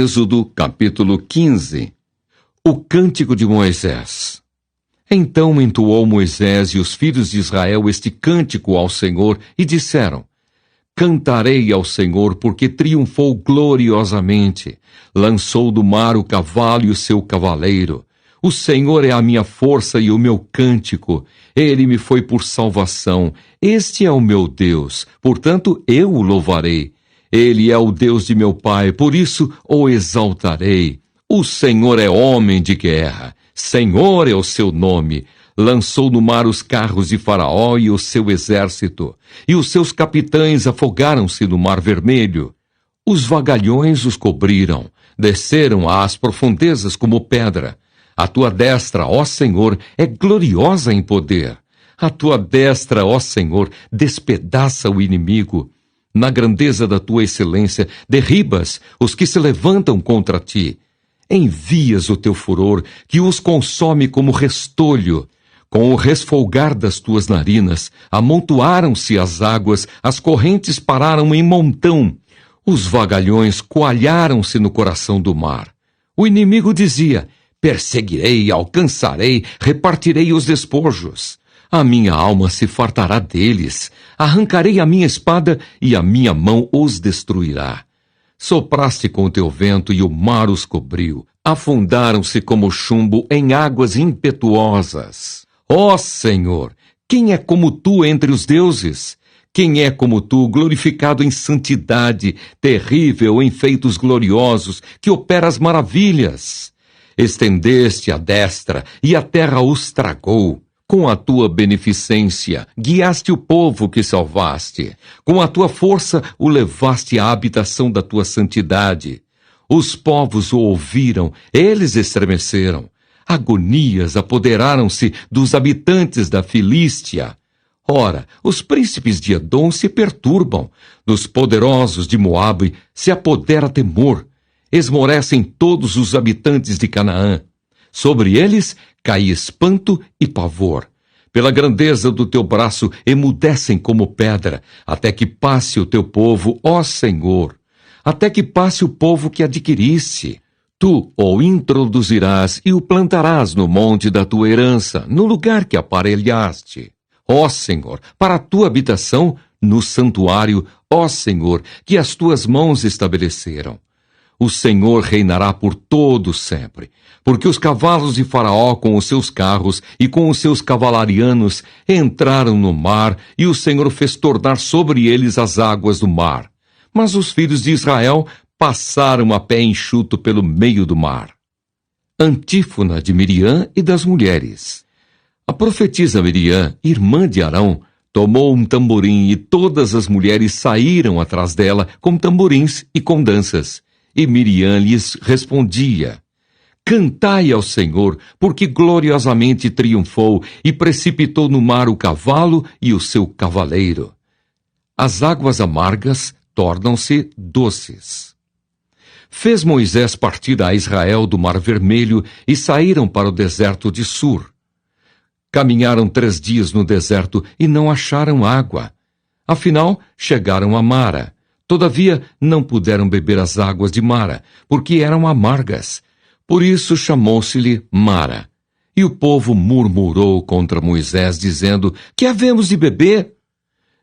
Êxodo capítulo 15. O cântico de Moisés. Então entoou Moisés e os filhos de Israel este cântico ao Senhor e disseram: Cantarei ao Senhor porque triunfou gloriosamente, lançou do mar o cavalo e o seu cavaleiro. O Senhor é a minha força e o meu cântico, ele me foi por salvação. Este é o meu Deus, portanto eu o louvarei. Ele é o Deus de meu pai, por isso o exaltarei. O Senhor é homem de guerra, Senhor é o seu nome. Lançou no mar os carros de Faraó e o seu exército, e os seus capitães afogaram-se no mar vermelho. Os vagalhões os cobriram, desceram às profundezas como pedra. A tua destra, ó Senhor, é gloriosa em poder. A tua destra, ó Senhor, despedaça o inimigo. Na grandeza da tua excelência, derribas os que se levantam contra ti. Envias o teu furor, que os consome como restolho. Com o resfolgar das tuas narinas, amontoaram-se as águas, as correntes pararam em montão. Os vagalhões coalharam-se no coração do mar. O inimigo dizia: perseguirei, alcançarei, repartirei os despojos. A minha alma se fartará deles. Arrancarei a minha espada e a minha mão os destruirá. Sopraste com o teu vento e o mar os cobriu. Afundaram-se como chumbo em águas impetuosas. Ó Senhor, quem é como tu entre os deuses? Quem é como tu, glorificado em santidade, terrível em feitos gloriosos, que operas maravilhas? Estendeste a destra e a terra os tragou. Com a tua beneficência, guiaste o povo que salvaste. Com a tua força, o levaste à habitação da tua santidade. Os povos o ouviram, eles estremeceram. Agonias apoderaram-se dos habitantes da Filístia. Ora, os príncipes de Edom se perturbam. Dos poderosos de Moabe se apodera temor. Esmorecem todos os habitantes de Canaã. Sobre eles cai espanto e pavor. Pela grandeza do teu braço emudecem como pedra, até que passe o teu povo, ó Senhor, até que passe o povo que adquirisse. Tu o introduzirás e o plantarás no monte da tua herança, no lugar que aparelhaste. Ó Senhor, para a tua habitação, no santuário, ó Senhor, que as tuas mãos estabeleceram. O Senhor reinará por todo sempre, porque os cavalos de Faraó com os seus carros e com os seus cavalarianos entraram no mar e o Senhor fez tornar sobre eles as águas do mar. Mas os filhos de Israel passaram a pé enxuto pelo meio do mar. Antífona de Miriam e das mulheres. A profetisa Miriam, irmã de Arão, tomou um tamborim e todas as mulheres saíram atrás dela com tamborins e com danças. E Miriam lhes respondia: Cantai ao Senhor, porque gloriosamente triunfou e precipitou no mar o cavalo e o seu cavaleiro. As águas amargas tornam-se doces. Fez Moisés partir a Israel do Mar Vermelho e saíram para o deserto de Sur. Caminharam 3 dias no deserto e não acharam água. Afinal, chegaram a Mara. Todavia, não puderam beber as águas de Mara, porque eram amargas. Por isso chamou-se-lhe Mara. E o povo murmurou contra Moisés, dizendo: Que havemos de beber?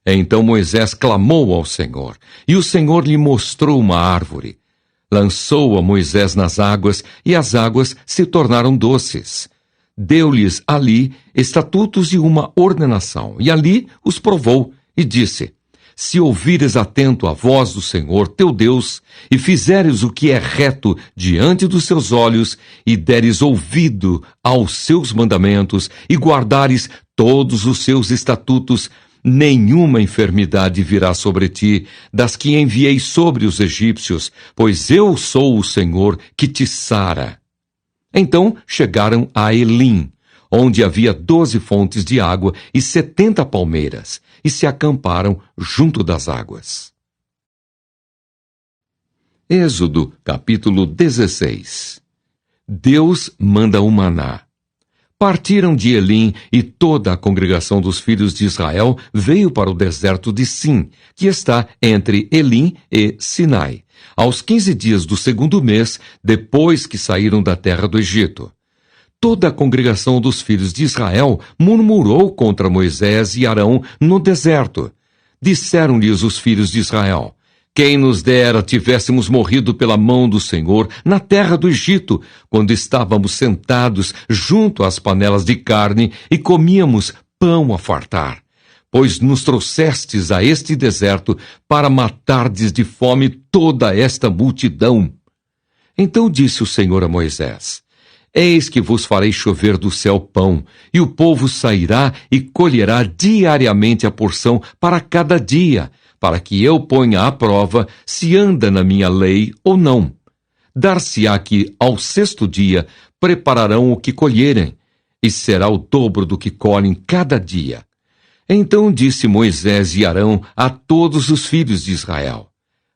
Então Moisés clamou ao Senhor, e o Senhor lhe mostrou uma árvore. Lançou a Moisés nas águas, e as águas se tornaram doces. Deu-lhes ali estatutos e uma ordenação, e ali os provou, e disse: Se ouvires atento a voz do Senhor, teu Deus, e fizeres o que é reto diante dos seus olhos, e deres ouvido aos seus mandamentos, e guardares todos os seus estatutos, nenhuma enfermidade virá sobre ti, das que enviei sobre os egípcios, pois eu sou o Senhor que te sara. Então chegaram a Elim, onde havia 12 fontes de água e 70 palmeiras, e se acamparam junto das águas. Êxodo, capítulo 16. Deus manda o maná. Partiram de Elim, e toda a congregação dos filhos de Israel veio para o deserto de Sim, que está entre Elim e Sinai, aos 15 dias do 2º mês, depois que saíram da terra do Egito. Toda a congregação dos filhos de Israel murmurou contra Moisés e Arão no deserto. Disseram-lhes os filhos de Israel: quem nos dera tivéssemos morrido pela mão do Senhor na terra do Egito, quando estávamos sentados junto às panelas de carne e comíamos pão a fartar. Pois nos trouxestes a este deserto para matardes de fome toda esta multidão. Então disse o Senhor a Moisés: eis que vos farei chover do céu pão, e o povo sairá e colherá diariamente a porção para cada dia, para que eu ponha à prova se anda na minha lei ou não. Dar-se-á que, ao 6º dia, prepararão o que colherem, e será o dobro do que colhem cada dia. Então disse Moisés e Arão a todos os filhos de Israel: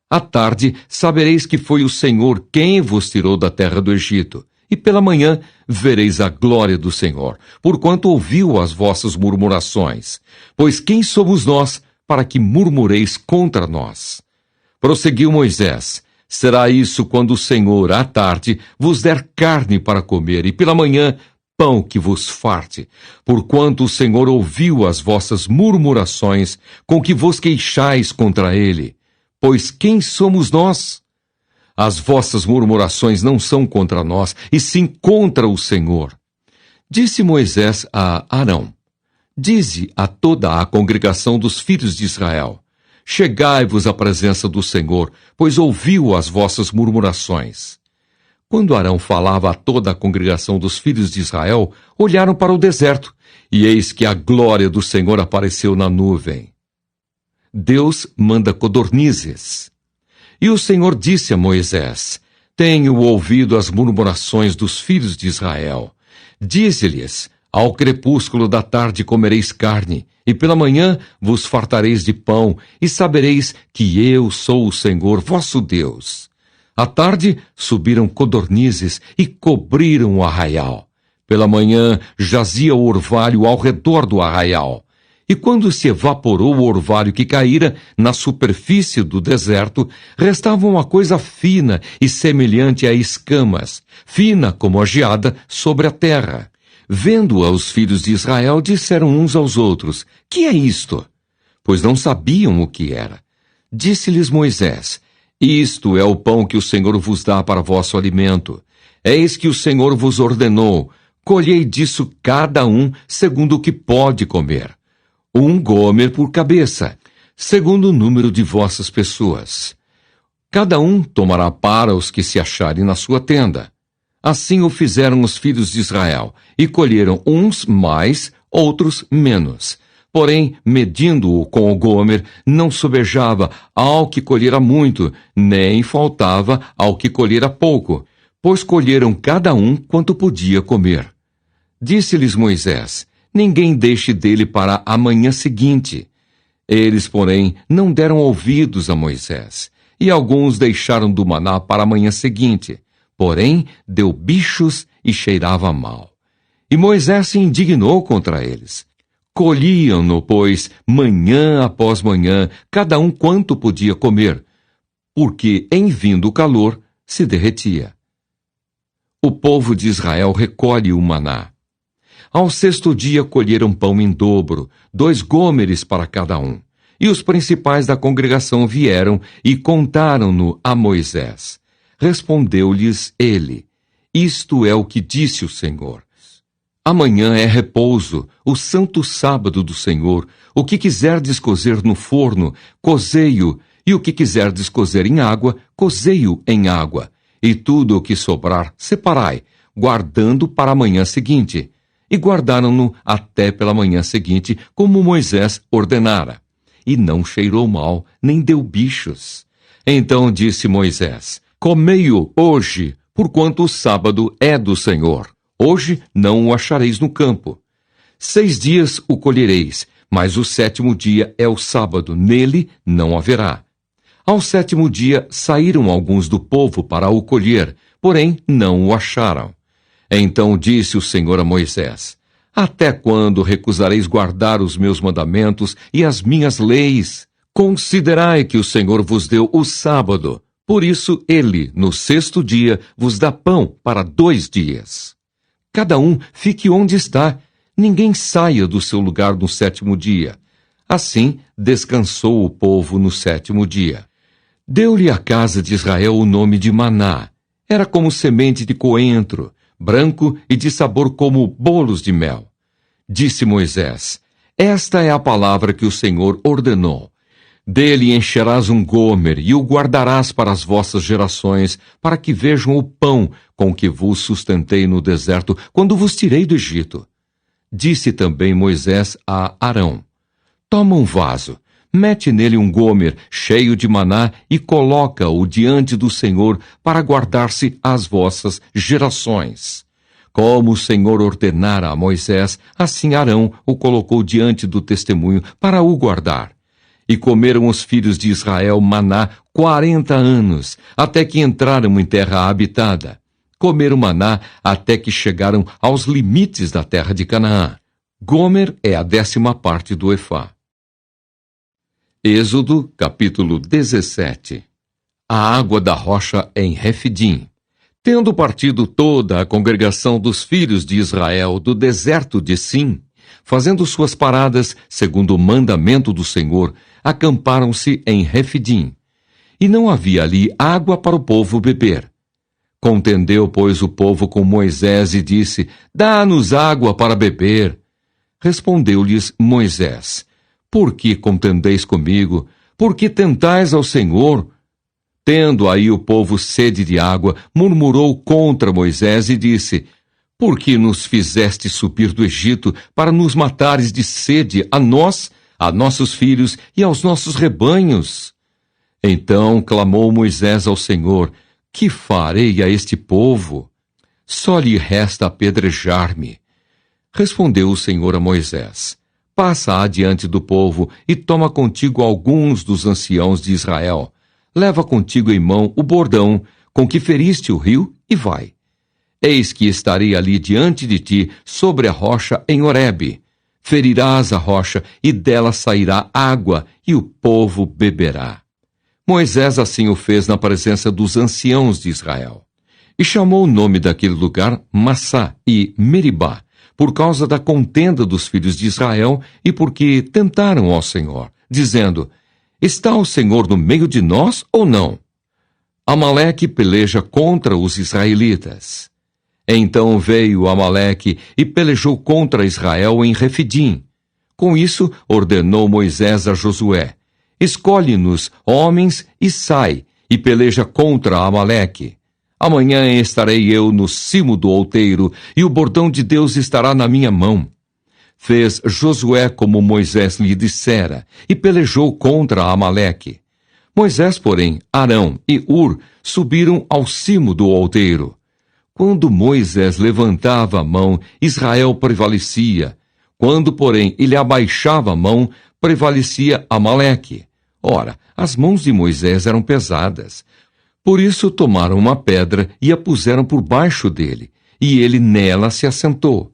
à tarde sabereis que foi o Senhor quem vos tirou da terra do Egito, e pela manhã vereis a glória do Senhor, porquanto ouviu as vossas murmurações. Pois quem somos nós para que murmureis contra nós? Prosseguiu Moisés: será isso quando o Senhor, à tarde, vos der carne para comer, e pela manhã pão que vos farte, porquanto o Senhor ouviu as vossas murmurações, com que vos queixais contra ele. Pois quem somos nós? As vossas murmurações não são contra nós, e sim contra o Senhor. Disse Moisés a Arão: dize a toda a congregação dos filhos de Israel: chegai-vos à presença do Senhor, pois ouviu as vossas murmurações. Quando Arão falava a toda a congregação dos filhos de Israel, olharam para o deserto, e eis que a glória do Senhor apareceu na nuvem. Deus manda codornizes. E o Senhor disse a Moisés: tenho ouvido as murmurações dos filhos de Israel. Dize-lhes: ao crepúsculo da tarde comereis carne, e pela manhã vos fartareis de pão, e sabereis que eu sou o Senhor vosso Deus. À tarde subiram codornizes e cobriram o arraial. Pela manhã jazia o orvalho ao redor do arraial. E quando se evaporou o orvalho que caíra na superfície do deserto, restava uma coisa fina e semelhante a escamas, fina como a geada sobre a terra. Vendo-a os filhos de Israel, disseram uns aos outros: que é isto? Pois não sabiam o que era. Disse-lhes Moisés: isto é o pão que o Senhor vos dá para vosso alimento. Eis que o Senhor vos ordenou: colhei disso cada um segundo o que pode comer. 1 gomer por cabeça, segundo o número de vossas pessoas. Cada um tomará para os que se acharem na sua tenda. Assim o fizeram os filhos de Israel, e colheram uns mais, outros menos. Porém, medindo-o com o gomer, não sobejava ao que colhera muito, nem faltava ao que colhera pouco, pois colheram cada um quanto podia comer. Disse-lhes Moisés: ninguém deixe dele para a manhã seguinte. Eles, porém, não deram ouvidos a Moisés, e alguns deixaram do maná para a manhã seguinte. Porém, deu bichos e cheirava mal. E Moisés se indignou contra eles. Colhiam-no, pois, manhã após manhã, cada um quanto podia comer, porque, em vindo o calor, se derretia. O povo de Israel recolhe o maná. Ao 6º dia colheram pão em dobro, 2 gômeres para cada um. E os principais da congregação vieram e contaram-no a Moisés. Respondeu-lhes ele: isto é o que disse o Senhor. Amanhã é repouso, o santo sábado do Senhor. O que quiserdes cozer no forno, cozei-o, e o que quiserdes cozer em água, cozei-o em água. E tudo o que sobrar, separai, guardando para a manhã seguinte. E guardaram-no até pela manhã seguinte, como Moisés ordenara. E não cheirou mal, nem deu bichos. Então disse Moisés: comei-o hoje, porquanto o sábado é do Senhor. Hoje não o achareis no campo. 6 dias o colhereis, mas o 7º dia é o sábado, nele não haverá. Ao 7º dia saíram alguns do povo para o colher, porém não o acharam. Então disse o Senhor a Moisés: até quando recusareis guardar os meus mandamentos e as minhas leis? Considerai que o Senhor vos deu o sábado. Por isso ele, no 6º dia, vos dá pão para 2 dias. Cada um fique onde está, ninguém saia do seu lugar no 7º dia. Assim descansou o povo no 7º dia. Deu-lhe a casa de Israel o nome de Maná. Era como semente de coentro, branco e de sabor como bolos de mel. Disse Moisés: Esta é a palavra que o Senhor ordenou. Dele encherás um gomer e o guardarás para as vossas gerações, para que vejam o pão com que vos sustentei no deserto, quando vos tirei do Egito. Disse também Moisés a Arão: Toma um vaso, mete nele um gomer cheio de maná e coloca-o diante do Senhor para guardar-se às vossas gerações. Como o Senhor ordenara a Moisés, assim Arão o colocou diante do testemunho para o guardar. E comeram os filhos de Israel maná 40 anos, até que entraram em terra habitada. Comeram maná até que chegaram aos limites da terra de Canaã. Gomer é a 10ª parte do efá. Êxodo, capítulo 17. A água da rocha em Refidim. Tendo partido toda a congregação dos filhos de Israel do deserto de Sim, fazendo suas paradas segundo o mandamento do Senhor, acamparam-se em Refidim. E não havia ali água para o povo beber. Contendeu, pois, o povo com Moisés e disse: Dá-nos água para beber. Respondeu-lhes Moisés: Por que contendeis comigo? Por que tentais ao Senhor? Tendo aí o povo sede de água, murmurou contra Moisés e disse: Por que nos fizeste subir do Egito para nos matares de sede a nós, a nossos filhos e aos nossos rebanhos? Então clamou Moisés ao Senhor: Que farei a este povo? Só lhe resta apedrejar-me. Respondeu o Senhor a Moisés: Passa adiante do povo e toma contigo alguns dos anciãos de Israel. Leva contigo em mão o bordão com que feriste o rio e vai. Eis que estarei ali diante de ti, sobre a rocha em Horebe. Ferirás a rocha, e dela sairá água, e o povo beberá. Moisés assim o fez na presença dos anciãos de Israel. E chamou o nome daquele lugar Massá e Meribá, por causa da contenda dos filhos de Israel e porque tentaram ao Senhor, dizendo: Está o Senhor no meio de nós ou não? Amaleque peleja contra os israelitas. Então veio Amaleque e pelejou contra Israel em Refidim. Com isso, ordenou Moisés a Josué: Escolhe-nos homens e sai, e peleja contra Amaleque. Amanhã estarei eu no cimo do outeiro, e o bordão de Deus estará na minha mão. Fez Josué como Moisés lhe dissera, e pelejou contra Amaleque. Moisés, porém, Arão e Ur subiram ao cimo do outeiro. Quando Moisés levantava a mão, Israel prevalecia. Quando, porém, ele abaixava a mão, prevalecia Amaleque. Ora, as mãos de Moisés eram pesadas. Por isso tomaram uma pedra e a puseram por baixo dele, e ele nela se assentou.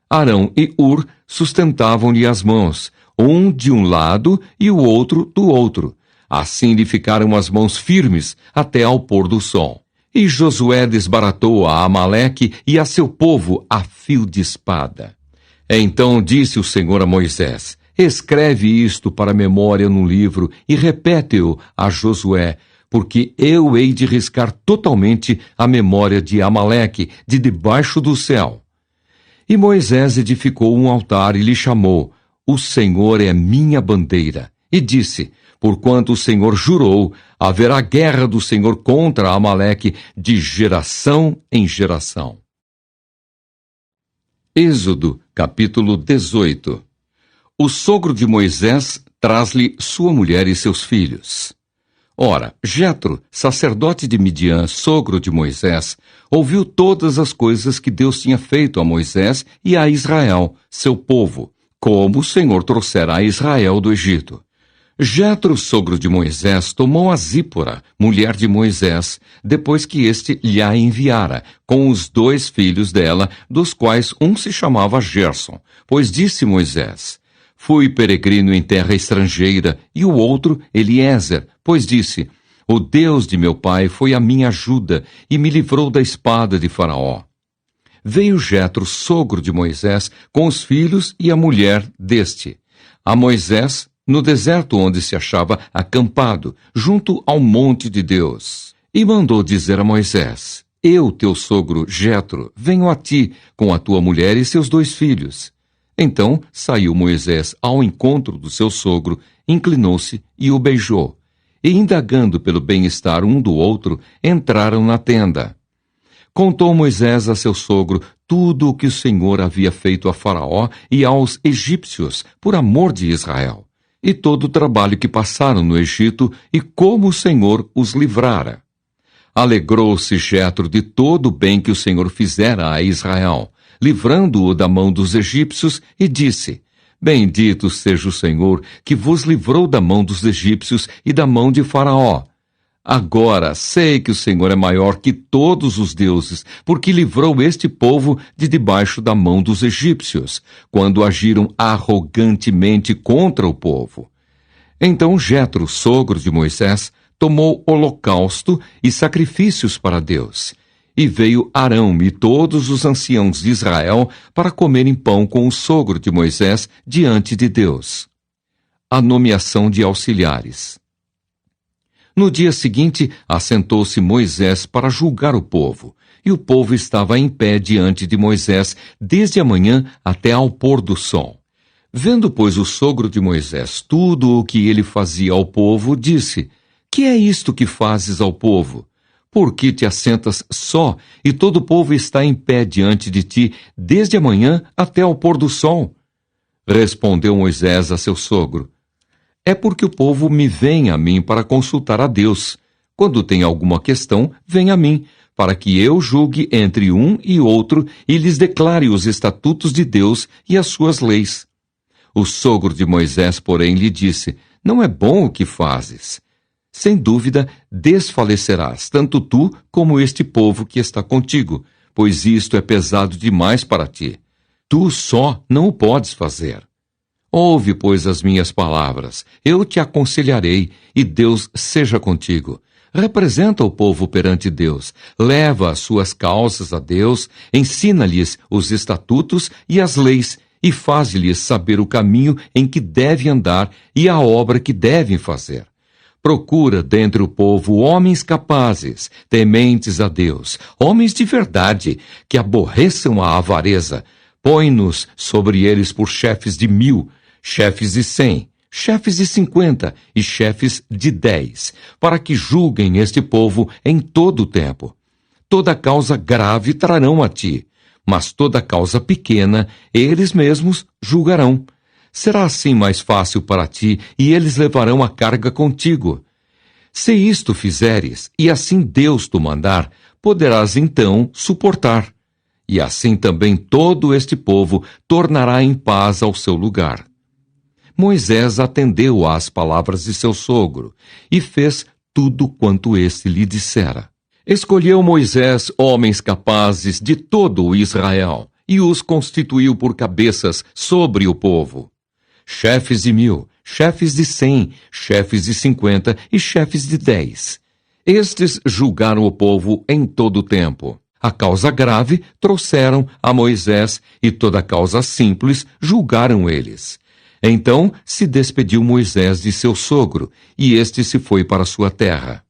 Arão e Ur sustentavam-lhe as mãos, um de um lado e o outro do outro. Assim lhe ficaram as mãos firmes até ao pôr do sol. E Josué desbaratou a Amaleque e a seu povo a fio de espada. Então disse o Senhor a Moisés: Escreve isto para memória num livro e repete-o a Josué, porque eu hei de riscar totalmente a memória de Amaleque de debaixo do céu. E Moisés edificou um altar e lhe chamou: O Senhor é minha bandeira. E disse: Porquanto o Senhor jurou, haverá guerra do Senhor contra Amaleque de geração em geração. Êxodo, capítulo 18. O sogro de Moisés traz-lhe sua mulher e seus filhos. Ora, Jetro, sacerdote de Midian, sogro de Moisés, ouviu todas as coisas que Deus tinha feito a Moisés e a Israel, seu povo, como o Senhor trouxera a Israel do Egito. Jetro, sogro de Moisés, tomou a Zípora, mulher de Moisés, depois que este lhe a enviara, com os 2 filhos dela, dos quais um se chamava Gerson, pois disse Moisés: Fui peregrino em terra estrangeira, e o outro Eliezer, pois disse: O Deus de meu pai foi a minha ajuda e me livrou da espada de Faraó. Veio Jetro, sogro de Moisés, com os filhos e a mulher deste, a Moisés, no deserto onde se achava acampado, junto ao monte de Deus. E mandou dizer a Moisés: Eu, teu sogro Jetro, venho a ti, com a tua mulher e seus 2 filhos. Então saiu Moisés ao encontro do seu sogro, inclinou-se e o beijou. E, indagando pelo bem-estar um do outro, entraram na tenda. Contou Moisés a seu sogro tudo o que o Senhor havia feito a Faraó e aos egípcios, por amor de Israel, e todo o trabalho que passaram no Egito e como o Senhor os livrara. Alegrou-se Jetro de todo o bem que o Senhor fizera a Israel, livrando-o da mão dos egípcios, e disse: Bendito seja o Senhor, que vos livrou da mão dos egípcios e da mão de Faraó. Agora sei que o Senhor é maior que todos os deuses, porque livrou este povo de debaixo da mão dos egípcios, quando agiram arrogantemente contra o povo. Então Jetro, sogro de Moisés, tomou holocausto e sacrifícios para Deus. E veio Arão e todos os anciãos de Israel para comerem pão com o sogro de Moisés diante de Deus. A nomeação de auxiliares. No dia seguinte, assentou-se Moisés para julgar o povo, e o povo estava em pé diante de Moisés desde a manhã até ao pôr do sol. Vendo, pois, o sogro de Moisés tudo o que ele fazia ao povo, disse: Que é isto que fazes ao povo? Por que te assentas só, e todo o povo está em pé diante de ti, desde a manhã até ao pôr do sol? Respondeu Moisés a seu sogro: É porque o povo me vem a mim para consultar a Deus. Quando tem alguma questão, vem a mim, para que eu julgue entre um e outro e lhes declare os estatutos de Deus e as suas leis. O sogro de Moisés, porém, lhe disse: Não é bom o que fazes. Sem dúvida, desfalecerás, tanto tu como este povo que está contigo, pois isto é pesado demais para ti. Tu só não o podes fazer. Ouve, pois, as minhas palavras, eu te aconselharei, e Deus seja contigo. Representa o povo perante Deus, leva as suas causas a Deus, ensina-lhes os estatutos e as leis, e faz-lhes saber o caminho em que devem andar e a obra que devem fazer. Procura dentre o povo homens capazes, tementes a Deus, homens de verdade, que aborreçam a avareza. Põe-nos sobre eles por chefes de 1000, chefes de 100, chefes de 50 e chefes de 10, para que julguem este povo em todo o tempo. Toda causa grave trarão a ti, mas toda causa pequena eles mesmos julgarão. Será assim mais fácil para ti, e eles levarão a carga contigo. Se isto fizeres, e assim Deus te mandar, poderás então suportar. E assim também todo este povo tornará em paz ao seu lugar. Moisés atendeu às palavras de seu sogro, e fez tudo quanto este lhe dissera. Escolheu Moisés homens capazes de todo o Israel, e os constituiu por cabeças sobre o povo. Chefes de 1000, chefes de 100, chefes de 50 e chefes de 10. Estes julgaram o povo em todo o tempo. A causa grave trouxeram a Moisés, e toda a causa simples julgaram eles. Então se despediu Moisés de seu sogro, e este se foi para sua terra.